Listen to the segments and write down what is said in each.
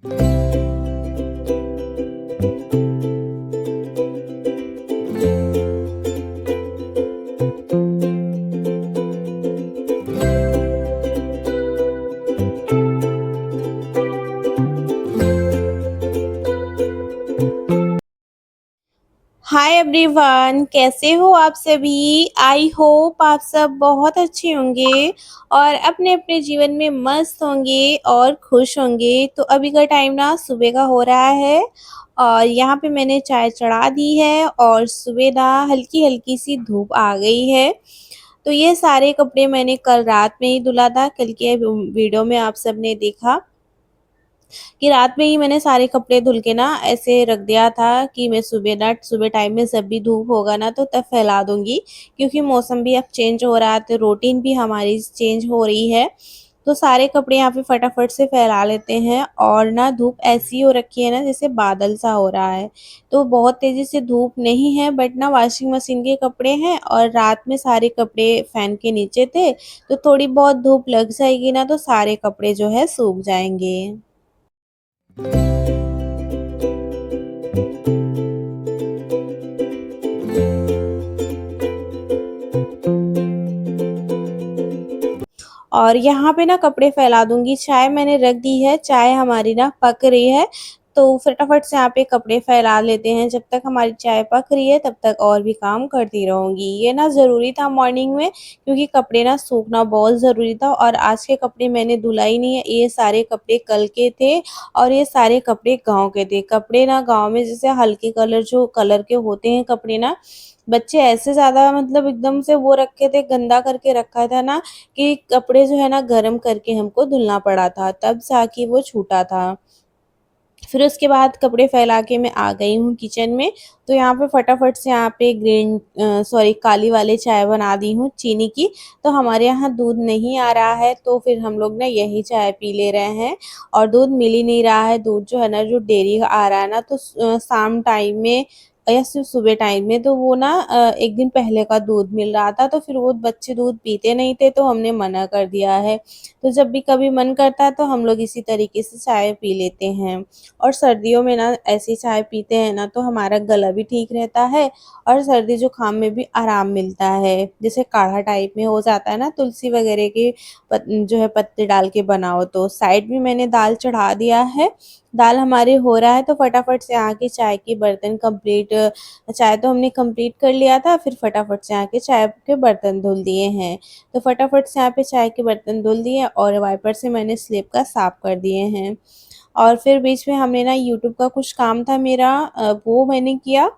Hi everyone, कैसे हो आप सभी? आई होप आप सब बहुत अच्छे होंगे और अपने-अपने जीवन में मस्त होंगे और खुश होंगे। तो अभी का टाइम ना सुबह का हो रहा है और यहाँ पे मैंने चाय चढ़ा दी है और सुबह ना हल्की-हल्की सी धूप आ गई है। तो ये सारे कपड़े मैंने कल रात में ही धुला था। कल के वीडियो में आप सबने देखा कि रात में ही मैंने सारे कपड़े धुल के ना ऐसे रख दिया था कि मैं सुबह टाइम में जब भी धूप होगा ना तो तब फैला दूँगी, क्योंकि मौसम भी अब चेंज हो रहा है तो रूटीन भी हमारी चेंज हो रही है। तो सारे कपड़े यहाँ पे फटाफट से फैला लेते हैं और ना धूप ऐसी हो रखी है ना जैसे बादल सा हो रहा है। तो बहुत तेज़ी से धूप नहीं है, बट ना वॉशिंग मशीन के कपड़े हैं और रात में सारे कपड़े फैन के नीचे थे, तो थोड़ी बहुत धूप लग जाएगी ना तो सारे कपड़े जो है सूख जाएँगे। और यहाँ पे ना कपड़े फैला दूँगी। चाय मैंने रख दी है, चाय हमारी ना पक रही है, तो फटाफट से यहाँ पे कपड़े फैला लेते हैं। जब तक हमारी चाय पक रही है तब तक और भी काम करती रहूँगी। ये ना ज़रूरी था मॉर्निंग में, क्योंकि कपड़े ना सूखना बहुत ज़रूरी था और आज के कपड़े मैंने धुला ही नहीं है। ये सारे कपड़े कल के थे और ये सारे कपड़े गाँव के थे। कपड़े ना गाँव में जैसे हल्के कलर जो कलर के होते हैं कपड़े ना, बच्चे ऐसे ज़्यादा मतलब एकदम से वो रखे थे, गंदा करके रखा था ना कि कपड़े जो है ना गरम करके हमको धुलना पड़ा था, तब जाके वो छूटा था। फिर उसके बाद कपड़े फैला के मैं आ गई हूँ किचन में, तो यहाँ पे फटाफट से यहाँ पे सॉरी काली वाली चाय बना दी हूँ चीनी की। तो हमारे यहाँ दूध नहीं आ रहा है तो फिर हम लोग ना यही चाय पी ले रहे हैं और दूध मिल ही नहीं रहा है। दूध जो है ना जो डेयरी आ रहा है ना तो शाम टाइम में या सिर्फ सुबह टाइम में, तो वो ना एक दिन पहले का दूध मिल रहा था, तो फिर वो बच्चे दूध पीते नहीं थे तो हमने मना कर दिया है। तो जब भी कभी मन करता है तो हम लोग इसी तरीके से चाय पी लेते हैं। और सर्दियों में ना ऐसी चाय पीते हैं ना तो हमारा गला भी ठीक रहता है और सर्दी जुकाम में भी आराम मिलता है। जैसे काढ़ा टाइप में हो जाता है ना, तुलसी वगैरह के जो है पत्ते डाल के बनाओ। तो साइड में मैंने दाल चढ़ा दिया है, दाल हमारी हो रहा है तो फटाफट से आके चाय की बर्तन कंप्लीट, चाय तो हमने कंप्लीट कर लिया था, फिर फटाफट से आके चाय के बर्तन धुल दिए हैं। तो फटाफट से यहाँ पे चाय के बर्तन धुल दिए और वाइपर से मैंने स्लिप का साफ कर दिए हैं। और फिर बीच में हमने ना यूट्यूब का कुछ काम था मेरा, वो मैंने किया।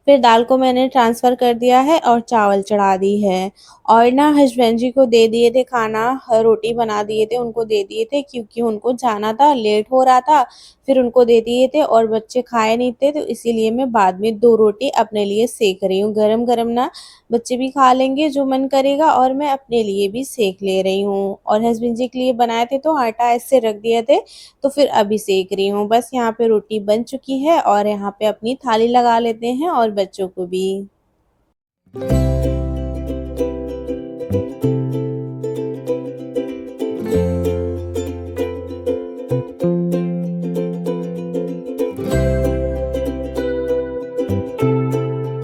फिर दाल को मैंने ट्रांसफ़र कर दिया है और चावल चढ़ा दी है और ना हस्बैंड जी को दे दिए थे खाना, रोटी बना दिए थे, उनको दे दिए थे क्योंकि उनको जाना था, लेट हो रहा था। फिर उनको दे दिए थे और बच्चे खाए नहीं थे, तो इसीलिए मैं बाद में 2 रोटी अपने लिए सेक रही हूँ। गरम-गरम ना बच्चे भी खा लेंगे जो मन करेगा और मैं अपने लिए भी सेक ले रही हूँ। और हस्बैंड जी के लिए बनाए थे तो आटा ऐसे रख दिए थे, तो फिर अभी सेक रही हूँ। बस यहाँ पे रोटी बन चुकी है और यहाँ पे अपनी थाली लगा लेते हैं और बच्चों को भी।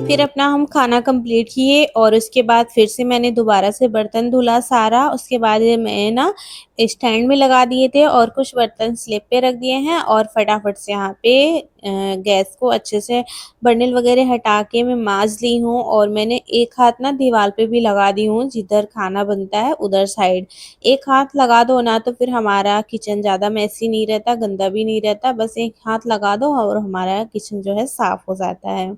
फिर अपना हम खाना कंप्लीट किए और उसके बाद फिर से मैंने दोबारा से बर्तन धुला सारा। उसके बाद ये मैं ना स्टैंड में लगा दिए थे और कुछ बर्तन स्लैब पे रख दिए हैं और फटाफट से यहाँ पे गैस को अच्छे से बर्नल वगैरह हटा के मैं माँज ली हूँ और मैंने एक हाथ ना दीवार पे भी लगा दी हूँ, जिधर खाना बनता है उधर साइड। एक हाथ लगा दो ना तो फिर हमारा किचन ज़्यादा मेसी नहीं रहता, गंदा भी नहीं रहता। बस एक हाथ लगा दो और हमारा किचन जो है साफ़ हो जाता है।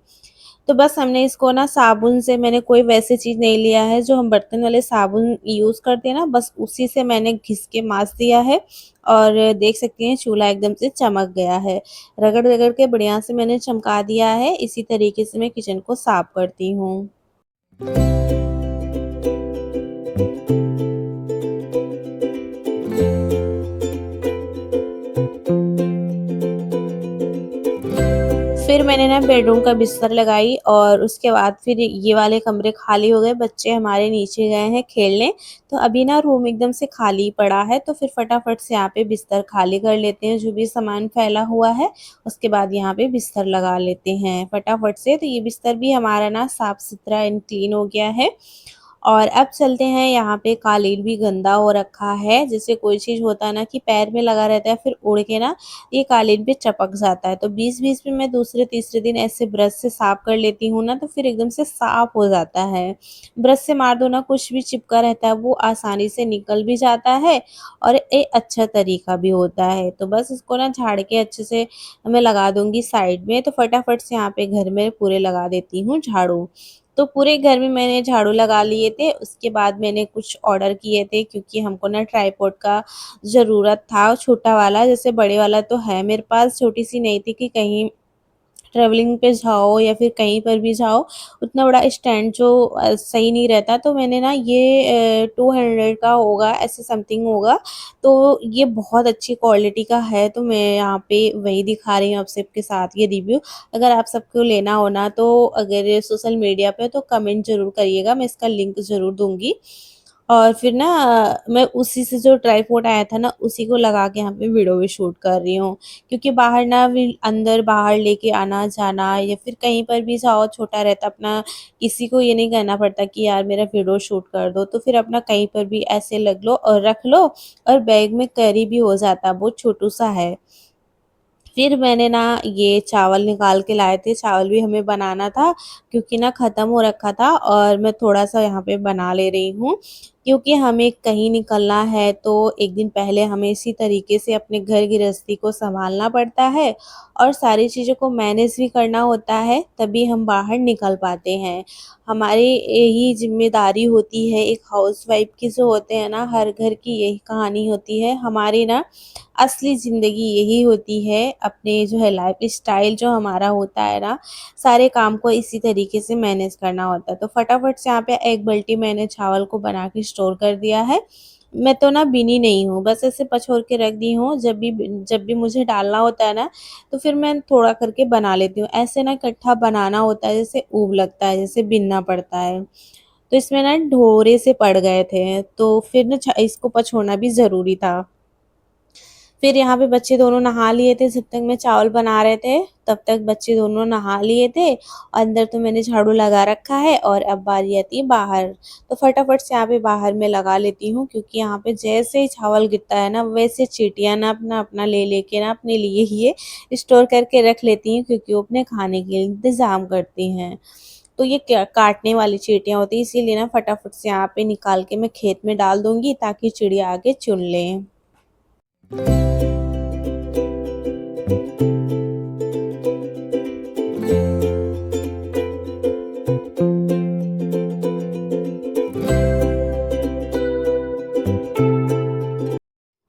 तो बस हमने इसको ना साबुन से, मैंने कोई वैसी चीज़ नहीं लिया है, जो हम बर्तन वाले साबुन यूज़ करते हैं ना, बस उसी से मैंने घिस के माँज दिया है और देख सकती हैं चूल्हा एकदम से चमक गया है। रगड़-रगड़ के बढ़िया से मैंने चमका दिया है। इसी तरीके से मैं किचन को साफ करती हूँ। फिर मैंने ना बेडरूम का बिस्तर लगाई और उसके बाद फिर ये वाले कमरे खाली हो गए, बच्चे हमारे नीचे गए हैं खेलने। तो अभी ना रूम एकदम से खाली पड़ा है, तो फिर फटाफट से यहाँ पे बिस्तर खाली कर लेते हैं, जो भी सामान फैला हुआ है। उसके बाद यहाँ पे बिस्तर लगा लेते हैं फटाफट से। तो ये बिस्तर भी हमारा ना साफ सुथरा एंड क्लीन हो गया है। और अब चलते हैं, यहाँ पे कालीन भी गंदा हो रखा है। जैसे कोई चीज़ होता है ना कि पैर में लगा रहता है, फिर उड़ के ना ये कालीन पे चपक जाता है। तो बीच-बीच में मैं दूसरे तीसरे दिन ऐसे ब्रश से साफ कर लेती हूँ ना, तो फिर एकदम से साफ हो जाता है। ब्रश से मार दो ना, कुछ भी चिपका रहता है वो आसानी से निकल भी जाता है और एक अच्छा तरीका भी होता है। तो बस इसको ना झाड़ के अच्छे से मैं लगा दूँगी साइड में। तो फटाफट से यहाँ पे घर में पूरे लगा देती हूँ झाड़ू। तो पूरे घर में मैंने झाड़ू लगा लिए थे। उसके बाद मैंने कुछ ऑर्डर किए थे, क्योंकि हमको ना ट्राइपॉड का ज़रूरत था, छोटा वाला। जैसे बड़े वाला तो है मेरे पास, छोटी-सी नहीं थी कि कहीं ट्रैवलिंग पे जाओ या फिर कहीं पर भी जाओ, उतना बड़ा स्टैंड जो सही नहीं रहता। तो मैंने ना ये 200 का होगा, ऐसे समथिंग होगा। तो ये बहुत अच्छी क्वालिटी का है, तो मैं यहाँ पे वही दिखा रही हूँ आप सबके साथ ये रिव्यू। अगर आप सबको लेना हो ना, तो अगर सोशल मीडिया पे तो कमेंट ज़रूर करिएगा, मैं इसका लिंक ज़रूर दूँगी। और फिर ना मैं उसी से जो ट्राइपॉड आया था ना, उसी को लगा के यहाँ पे वीडियो भी शूट कर रही हूँ। क्योंकि बाहर ना भी अंदर-बाहर लेके आना-जाना या फिर कहीं पर भी जाओ, छोटा रहता अपना, किसी को ये नहीं कहना पड़ता कि यार मेरा वीडियो शूट कर दो। तो फिर अपना कहीं पर भी ऐसे लग लो और रख लो, और बैग में कैरी भी हो जाता, बहुत छोटू-सा है। फिर मैंने ना ये चावल निकाल के लाए थे, चावल भी हमें बनाना था, क्योंकि ना ख़त्म हो रखा था और मैं थोड़ा-सा यहाँ पे बना ले रही हूँ। क्योंकि हमें कहीं निकलना है, तो एक दिन पहले हमें इसी तरीके से अपने घर गृहस्थी को सँभालना पड़ता है और सारी चीज़ों को मैनेज भी करना होता है, तभी हम बाहर निकल पाते हैं। हमारी यही ज़िम्मेदारी होती है एक हाउसवाइफ़ की, जो होते हैं ना, हर घर की यही कहानी होती है। हमारी ना असली ज़िंदगी यही होती है, अपने जो है लाइफ़स्टाइल जो हमारा होता है ना, सारे काम को इसी तरीके से मैनेज करना होता है। तो फटाफट से यहाँ पे 1 बाल्टी मैंने चावल को बना के स्टोर कर दिया है। मैं तो ना बीनी नहीं हूँ, बस ऐसे पछोर के रख दी हूँ, जब भी मुझे डालना होता है ना, तो फिर मैं थोड़ा करके बना लेती हूँ। ऐसे ना इकट्ठा बनाना होता है, जैसे ऊब लगता है, जैसे बिनना पड़ता है। तो इसमें ना ढोरे से पड़ गए थे, तो फिर ना इसको पछोड़ना भी ज़रूरी था। फिर यहाँ पे बच्चे दोनों नहा लिए थे, जब तक मैं चावल बना रहे थे, तब तक बच्चे दोनों नहा लिए थे। अंदर तो मैंने झाड़ू लगा रखा है और अब बारी आती है बाहर। तो फटाफट से यहाँ पे बाहर मैं लगा लेती हूँ, क्योंकि यहाँ पे जैसे ही चावल गिरता है ना, वैसे चींटियाँ ना अपना-अपना ले लेके ना अपने लिए ही ये स्टोर करके रख लेती हैं, क्योंकि वो अपने खाने के लिए इंतज़ाम करती हैं। तो ये क्या काटने वाली चींटियाँ होती हैं, इसीलिए ना फटाफट से यहाँ पे निकाल के मैं खेत में डाल दूँगी, ताकि चिड़िया आके चुन लें।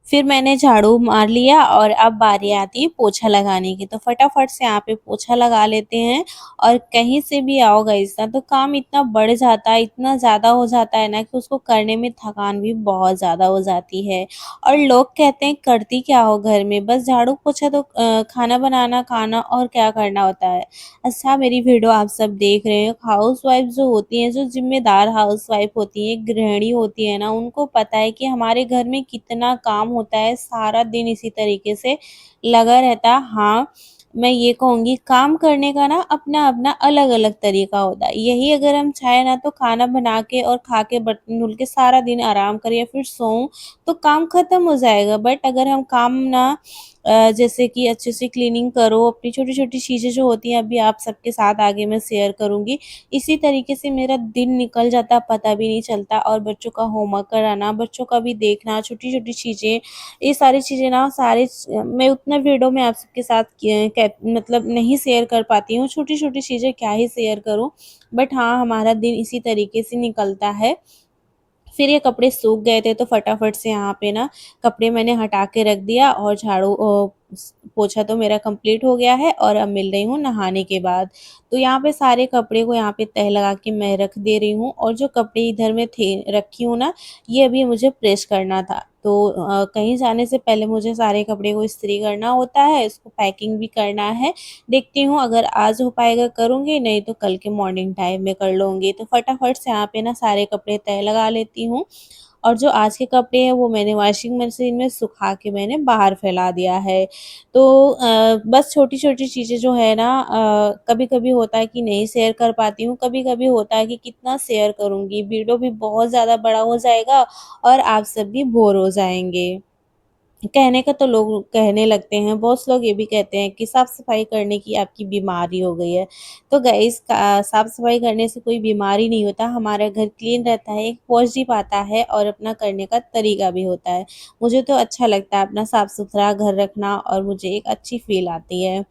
फिर मैंने झाड़ू मार लिया और अब बारी आती है पोछा लगाने की। तो फटाफट से यहाँ पे पोछा लगा लेते हैं। और कहीं से भी आओ गाइस ना, तो काम इतना बढ़ जाता है, इतना ज़्यादा हो जाता है ना, कि उसको करने में थकान भी बहुत ज़्यादा हो जाती है। और लोग कहते हैं करती क्या हो घर में, बस झाड़ू पोछा, तो खाना बनाना, खाना और क्या करना होता है। अच्छा, मेरी वीडियो आप सब देख रहे हैं, हाउसवाइफ जो होती हैं, जो ज़िम्मेदार हाउसवाइफ होती हैं, गृहिणी होती है ना, उनको पता है कि हमारे घर में कितना काम होता है, सारा दिन इसी तरीके से लगा रहता है। हाँ, मैं ये कहूँगी, काम करने का ना अपना-अपना अलग-अलग तरीका होता है। यही अगर हम चाहें ना, तो खाना बना के और खा के बर्तन धुल के सारा दिन आराम करें या फिर सोऊँ, तो काम खत्म हो जाएगा। बट अगर हम काम ना जैसे कि अच्छे से क्लीनिंग करो, अपनी छोटी-छोटी चीज़ें जो होती हैं, अभी आप सबके साथ आगे मैं शेयर करूँगी। इसी तरीके से मेरा दिन निकल जाता, पता भी नहीं चलता। और बच्चों का होमवर्क कराना, बच्चों का भी देखना, छोटी-छोटी चीज़ें, ये सारी चीज़ें ना, मैं उतना वीडियो में आप सबके साथ मतलब नहीं शेयर कर पाती हूँ, छोटी-छोटी चीज़ें क्या ही शेयर करूँ। बट हाँ, हमारा दिन इसी तरीके से निकलता है। फिर ये कपड़े सूख गए थे, तो फटाफट से यहाँ पे ना कपड़े मैंने हटा के रख दिया और पोछा तो मेरा कंप्लीट हो गया है और अब मिल रही हूँ नहाने के बाद। तो यहाँ पे सारे कपड़े को यहाँ पे तह लगा के मैं रख दे रही हूँ और जो कपड़े इधर में थे रखी हूँ ना, ये अभी मुझे प्रेस करना था। तो कहीं जाने से पहले मुझे सारे कपड़े को इस्त्री करना होता है, इसको पैकिंग भी करना है। देखती हूँ अगर आज हो पाएगा करूँगी, नहीं तो कल के मॉर्निंग टाइम में कर लूँगी। तो फटाफट से यहाँ पे ना सारे कपड़े तह लगा लेती हूँ और जो आज के कपड़े हैं वो मैंने वॉशिंग मशीन में सुखा के मैंने बाहर फैला दिया है। तो बस छोटी-छोटी चीज़ें जो है ना कभी-कभी होता है कि नहीं शेयर कर पाती हूँ, कभी-कभी होता है कि कितना शेयर करूँगी, वीडियो भी बहुत ज़्यादा बड़ा हो जाएगा और आप सब भी बोर हो जाएँगे। कहने का तो लोग कहने लगते हैं, बहुत से लोग ये भी कहते हैं कि साफ-सफाई करने की आपकी बीमारी हो गई है। तो गाइज़ साफ-सफाई करने से कोई बीमारी नहीं होता, हमारा घर क्लीन रहता है, एक पॉज़िटिव आता है और अपना करने का तरीका भी होता है। मुझे तो अच्छा लगता है अपना साफ-सुथरा घर रखना और मुझे एक अच्छी फ़ील आती है।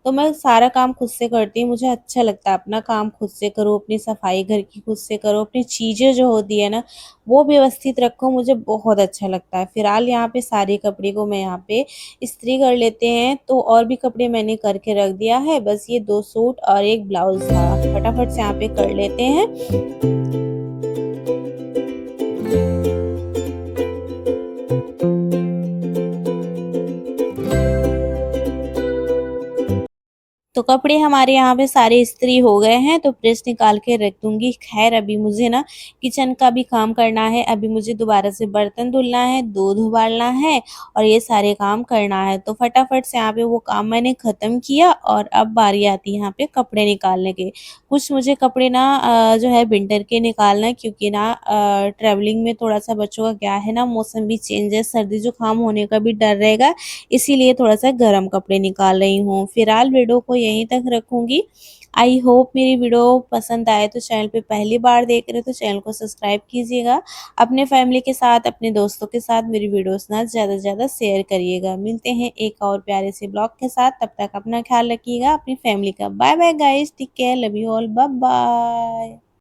तो मैं सारा काम खुद से करती हूँ, मुझे अच्छा लगता है अपना काम खुद से करो, अपनी सफाई घर की खुद से करो, अपनी चीज़ें जो होती है ना, वो व्यवस्थित रखो, मुझे बहुत अच्छा लगता है। फिलहाल यहाँ पे सारे कपड़े को मैं यहाँ पे इस्त्री कर लेते हैं, तो और भी कपड़े मैंने करके रख दिया है, बस ये 2 सूट और 1 ब्लाउज़ था। फटाफट से यहाँ पे कर लेते हैं। तो कपड़े हमारे यहाँ पे सारे इस्त्री हो गए हैं, तो प्रेस निकाल के रख दूँगी। ख़ैर अभी मुझे ना किचन का भी काम करना है, अभी मुझे दोबारा से बर्तन धुलना है, दूध उबालना है और ये सारे काम करना है। तो फटाफट से यहाँ पे वो काम मैंने ख़त्म किया और अब बारी आती है यहाँ पे कपड़े निकालने की। कुछ मुझे कपड़े ना जो है विंटर के निकालना है क्योंकि ना ट्रैवलिंग में थोड़ा-सा बच्चों का क्या है ना मौसम भी चेंज है, सर्दी-जुकाम होने का भी डर रहेगा, इसीलिए थोड़ा-सा गर्म कपड़े निकाल रही हूँ। फिलहाल वीडियो को यहीं तक रखूँगी। आई होप मेरी वीडियो पसंद आए तो चैनल पे पहली बार देख रहे हो तो चैनल को सब्सक्राइब कीजिएगा। अपने फैमिली के साथ, अपने दोस्तों के साथ मेरी वीडियोज़ ना ज़्यादा से ज़्यादा शेयर करिएगा। मिलते हैं एक और प्यारे से ब्लॉग के साथ, तब तक अपना ख़्याल रखिएगा, अपनी फैमिली का। Bye bye guys, take care, love you all, bye bye.